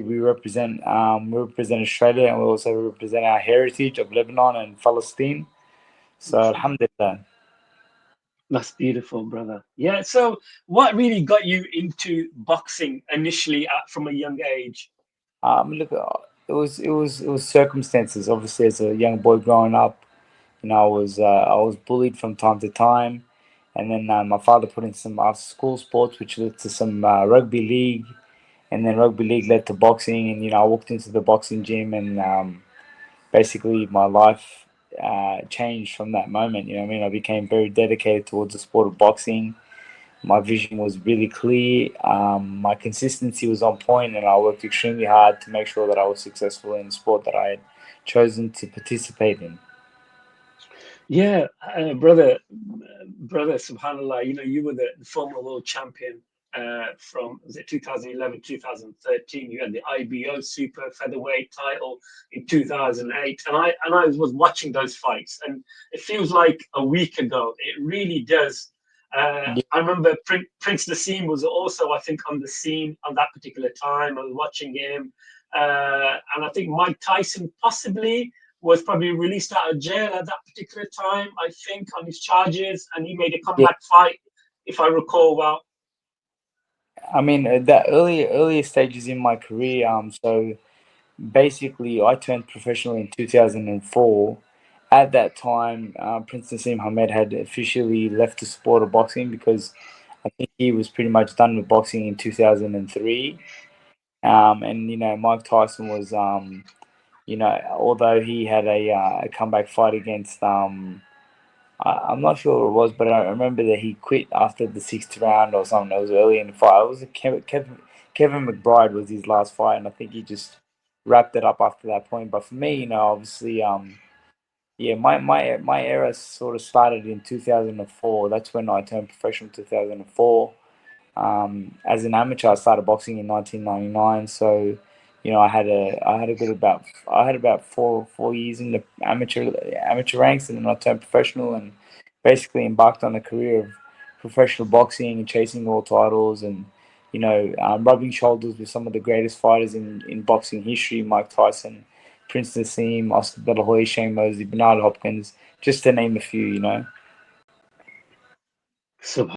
we represent Australia, and we also represent our heritage of Lebanon and Palestine. So Mashallah. alhamdulillah. That's beautiful, brother. Yeah. So, what really got you into boxing initially from a young age? Look, it was circumstances. Obviously, as a young boy growing up, I was bullied from time to time, and then my father put in some after school sports, which led to some rugby league, and then rugby league led to boxing, and I walked into the boxing gym, and basically my life changed from that moment. You know what I mean? I became very dedicated towards the sport of boxing. My vision was really clear. My consistency was on point, and I worked extremely hard to make sure that I was successful in the sport that I had chosen to participate in. Yeah, brother, subhanallah, you were the former world champion from, was it 2011, 2013? You had the IBO super featherweight title in 2008. And I was watching those fights, and it feels like a week ago. It really does. Yeah, I remember Prince Nassim was also, I think, on the scene on that particular time. I was watching him. And I think Mike Tyson possibly was probably released out of jail at that particular time, I think, on his charges, and he made a yeah. comeback fight, if I recall well. I mean, the earlier stages in my career. So basically, I turned professional in 2004. At that time, Prince Nassim Hamed had officially left the sport of boxing because I think he was pretty much done with boxing in 2003. And Mike Tyson was, although he had a comeback fight against I'm not sure what it was, but I remember that he quit after the sixth round or something. It was early in the fight. It was Kevin McBride was his last fight, and I think he just wrapped it up after that point. But for me, obviously, yeah, my era sort of started in 2004. That's when I turned professional, 2004. As an amateur, I started boxing in 1999. So, I had about 4 years in the amateur ranks, and then I turned professional and basically embarked on a career of professional boxing and chasing all titles and rubbing shoulders with some of the greatest fighters in boxing history: Mike Tyson, Prince Nassim, Oscar De La Hoya, Shane Mosley, Bernard Hopkins, just to name a few. Subhanallah.